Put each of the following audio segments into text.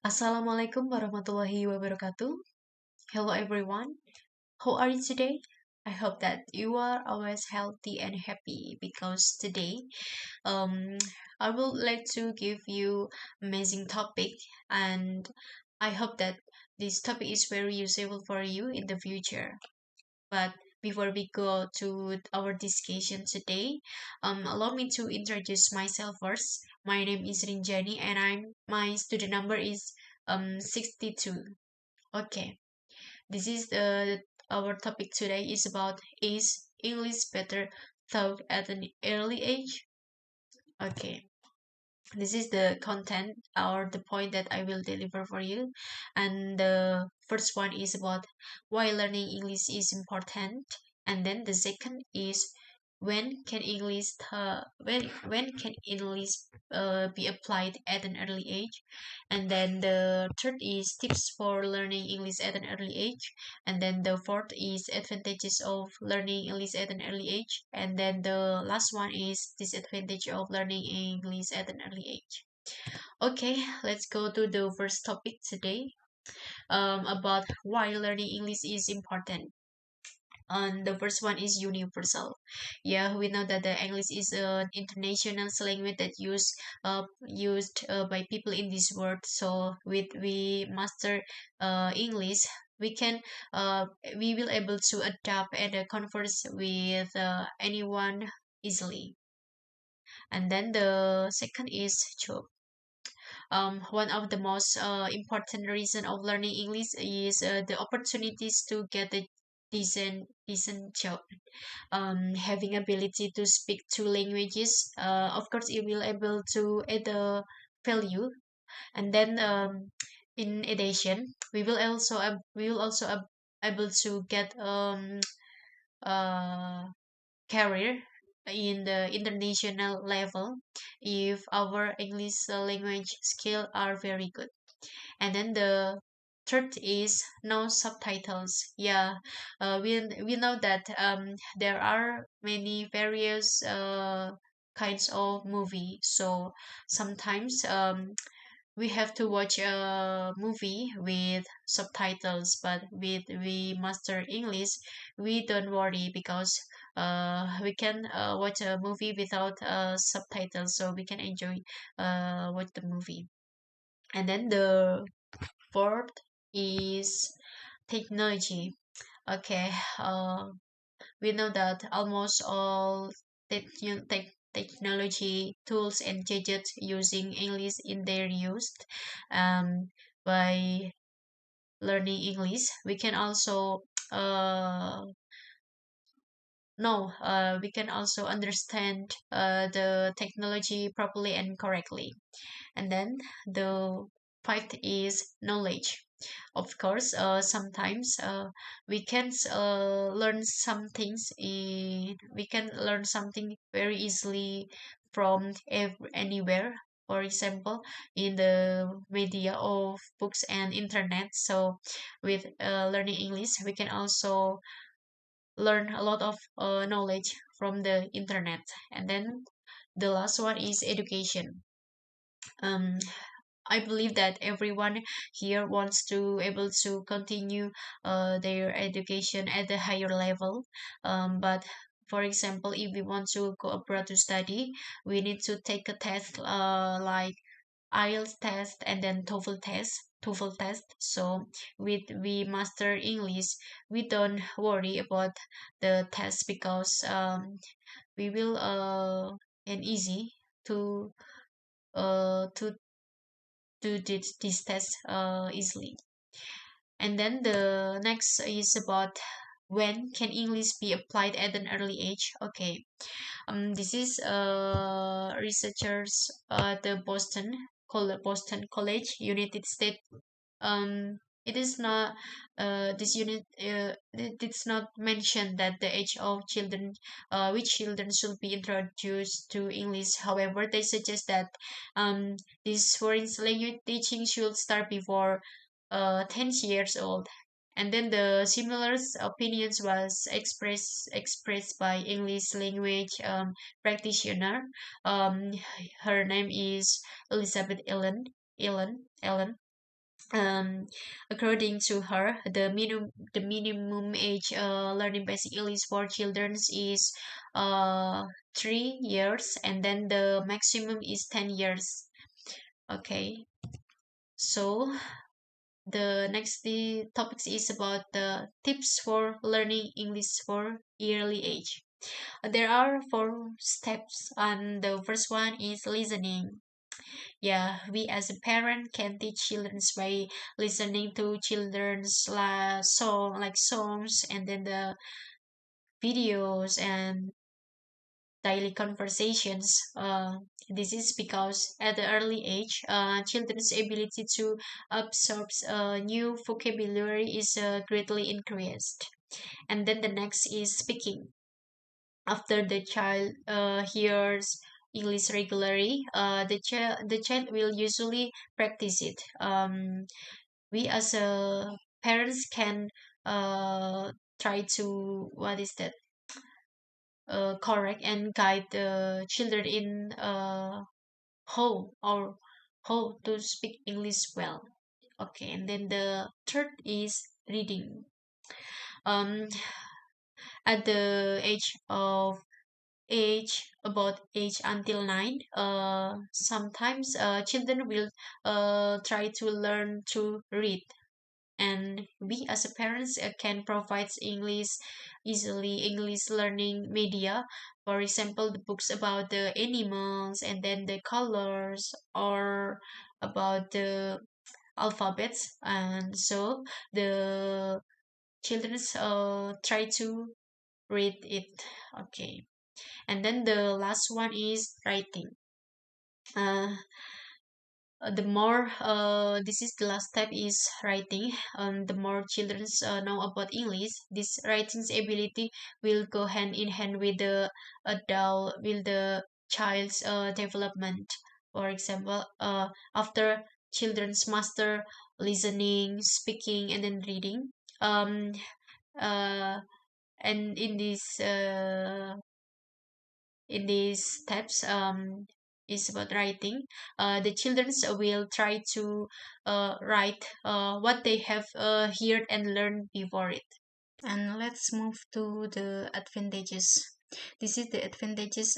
Assalamualaikum warahmatullahi wabarakatuh. Hello everyone. How are you today? I hope that you are always healthy and happy because today um I would like to give you amazing topic, and I hope that this topic is very useful for you in the future. But before we go to our discussion today, allow me to introduce myself first. My name is Rinjani, and my student number is 62. Okay, this is the our topic today is about, is English better taught at an early age? Okay, this is the content or the point that I will deliver for you. And the first one is about why learning English is important. And then the second is when can English be applied at an early age. And then the third is tips for learning English at an early age. And then the fourth is advantages of learning English at an early age. And then the last one is disadvantage of learning English at an early age. Okay, let's go to the first topic today, about why learning English is important. And the first one is universal. Yeah, we know that the English is an international language that used by people in this world. So with we master English, we can uh, we will able to adapt and converse with anyone easily. And then the second is job. One of the most important reason of learning English is the opportunities to get a decent job. Having ability to speak two languages, of course it will able to add a value. And then in addition, we will also able to get uh career in the international level if our English language skill are very good. And then the third is no subtitles. Yeah, we know that there are many various kinds of movie. So sometimes we have to watch a movie with subtitles, but with we master English, we don't worry because we can watch a movie without subtitles, so we can enjoy watch the movie. And then the fourth is technology. Okay, we know that almost all technology tools and gadgets using English in their use. By learning English, we can also uh, we can also understand the technology properly and correctly. And then the fifth is knowledge. Of course, sometimes we can learn something very easily from anywhere. For example, in the media of books and internet. So with learning English, we can also learn a lot of knowledge from the internet. And then the last one is education. um, I believe that everyone here wants to able to continue their education at a higher level. But for example, if we want to go abroad to study, we need to take a test like IELTS test and then TOEFL test. So with we master English, we don't worry about the test because we will and easy to to do this test easily. And then the next is about when can English be applied at an early age. Okay, this is researchers at the Boston College, United States. It is not this unit it's not mentioned that the age of children, which children should be introduced to English. However, they suggest that this foreign language teaching should start before 10 years old. And then the similar opinions was expressed by English language practitioner. Um, Her name is Elizabeth Ellen. um, According to her, the minimum age learning basic English for children is 3 years, and then the maximum is 10 years. Okay, so the next topics is about the tips for learning English for early age. There are 4 steps, and the first one is listening. Yeah, we as a parent can teach children by listening to children's like songs, and then the videos and daily conversations. This is because at the early age, children's ability to absorb new vocabulary is greatly increased. And then the next is speaking. After the child hears English regularly, the child will usually practice it. We as parents can try to, what is that, correct and guide the children in how or how to speak English well. Okay, and then the third is reading. Um, at the age until 9, sometimes children will try to learn to read, and we as a parents can provide English learning media, for example the books about the animals, and then the colors, or about the alphabets, and so the children try to read it. Okay, and then the last one is writing. uh, the more this is the last step is writing. The more children know about English, this writing's ability will go hand in hand with the child's development. For example, after children's master listening, speaking, and then reading, um uh and in these steps, is about writing. The children will try to write what they have heard and learned before it. And let's move to the advantages. This is the advantages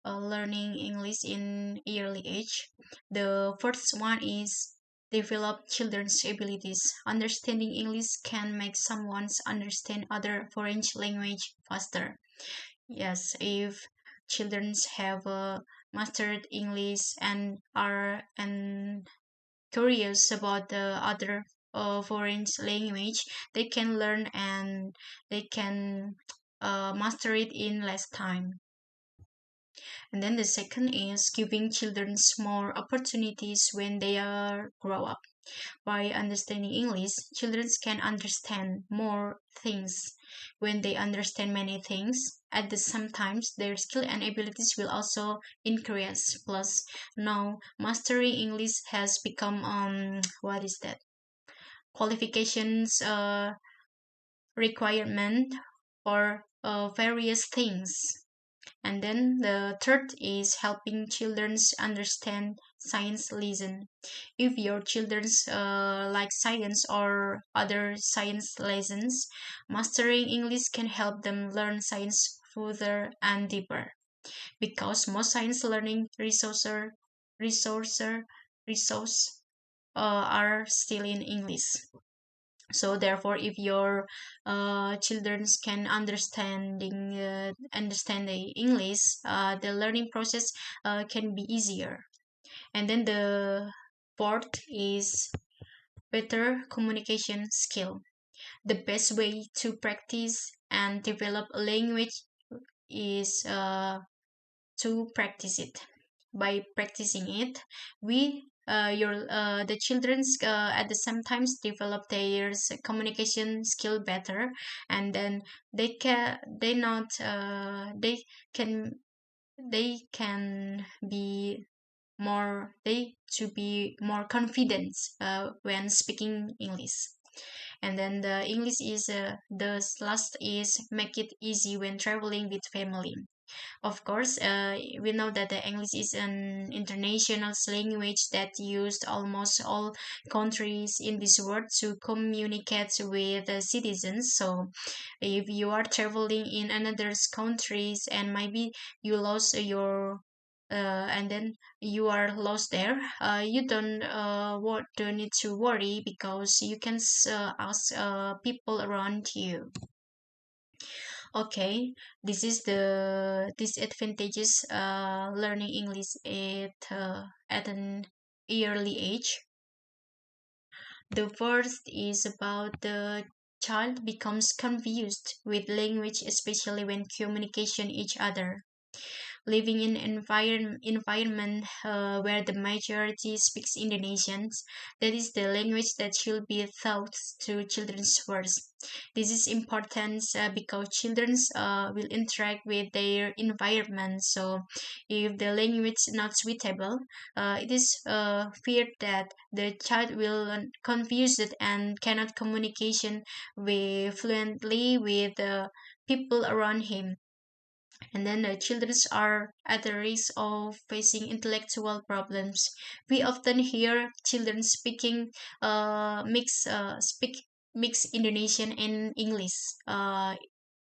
learning English in early age. The first one is develop children's abilities. Understanding English can make someone understand other foreign language faster. Yes, if children have mastered English and are curious about the other foreign language, they can learn and they can master it in less time. And then the second is giving children more opportunities when they are grow up. By understanding English, children can understand more things. When they understand many things, at the same time, their skill and abilities will also increase. Plus, now mastering English has become what is that? Qualifications requirement for various things. And then the third is helping children understand science lesson. If your children like science or other science lessons, mastering English can help them learn science further and deeper. Because most science learning resource, resource are still in English. So therefore, if your children can understand the English, the learning process can be easier. And then the fourth is better communication skill. The best way to practice and develop a language is to practice it. By practicing it, we your the children's at the sometimes develop their communication skill better, and then they can be more confident when speaking English. And then the English is the last is make it easy when traveling with family. Of course, we know that the English is an international language that used almost all countries in this world to communicate with the citizens. So, if you are traveling in another countries and maybe you lost your and then you are lost there, you don't need to worry because you can ask people around you. Okay, this is the disadvantages learning English at an early age. The first is about the child becomes confused with language, especially when communication each other. Living in environment where the majority speaks Indonesian, that is the language that should be taught to children first. This is important because children will interact with their environment. So, if the language is not suitable, it is feared that the child will confuse it and cannot communication with fluently with the people around him. And then the children are at the risk of facing intellectual problems. We often hear children speaking mix Indonesian and English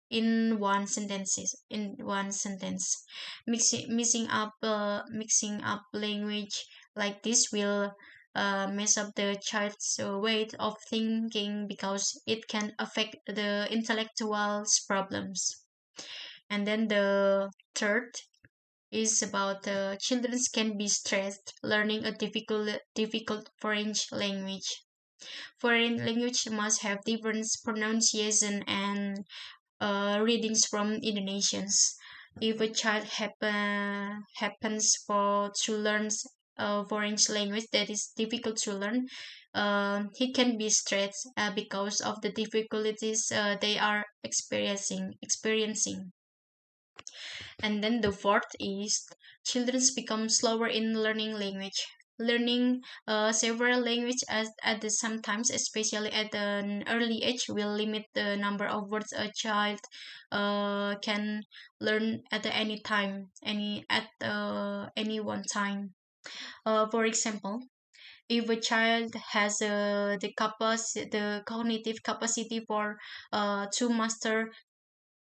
in one sentence. Mixing up language like this will mess up the child's way of thinking because it can affect the intellectual problems. And then the third is about children can be stressed learning a difficult foreign language. Foreign language must have different pronunciation and readings from Indonesians. If a child happens to learn a foreign language that is difficult to learn, he can be stressed because of the difficulties they are experiencing. And then the fourth is children become slower in learning language. Learning several languages at the sometimes, especially at an early age, will limit the number of words a child can learn at any time, any one time. For example, if a child has the cognitive capacity for to master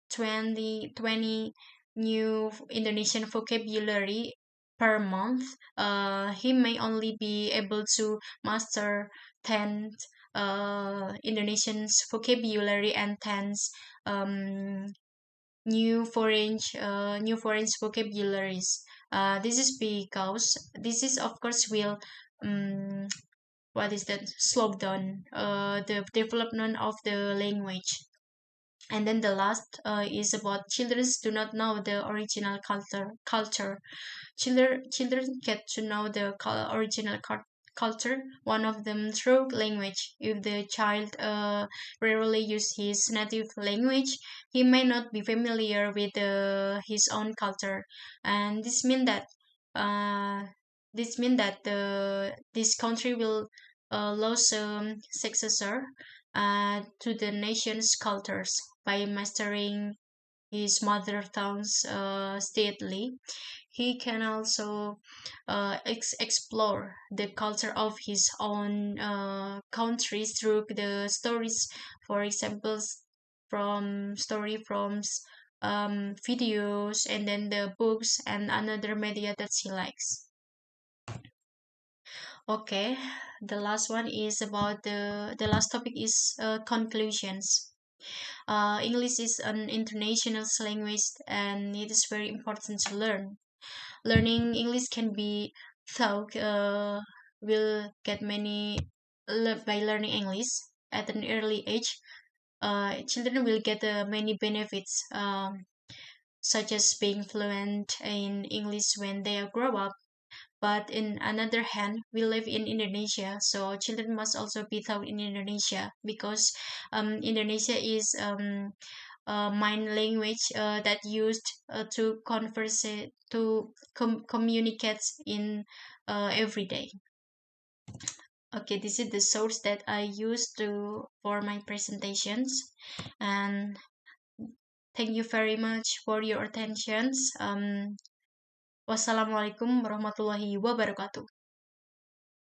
20 new Indonesian vocabulary per month, he may only be able to master 10 Indonesian vocabulary and 10 um, new foreign vocabularies. This is because this is of course will um, what is that slow down the development of the language. And then the last is about children do not know the original culture. Children get to know the original culture, one of them through language. If the child rarely use his native language, he may not be familiar with his own culture. And uh, this mean that this country will lose successor to the nation's cultures by mastering his mother tongues steadily. He can also explore the culture of his own countries through the stories, for example, from videos and then the books and another media that he likes. Okay, the last one is about the last topic is conclusions. English is an international language and it is very important to learn. Learning English can be taught, will get many by learning English at an early age. Children will get many benefits, such as being fluent in English when they grow up. But in another hand, we live in Indonesia, so children must also be taught in Indonesia because Indonesia is main language that used to communicate in every day. Okay, this is the source that I used to for my presentations, and Thank you very much for your attentions. Wassalamualaikum warahmatullahi wabarakatuh.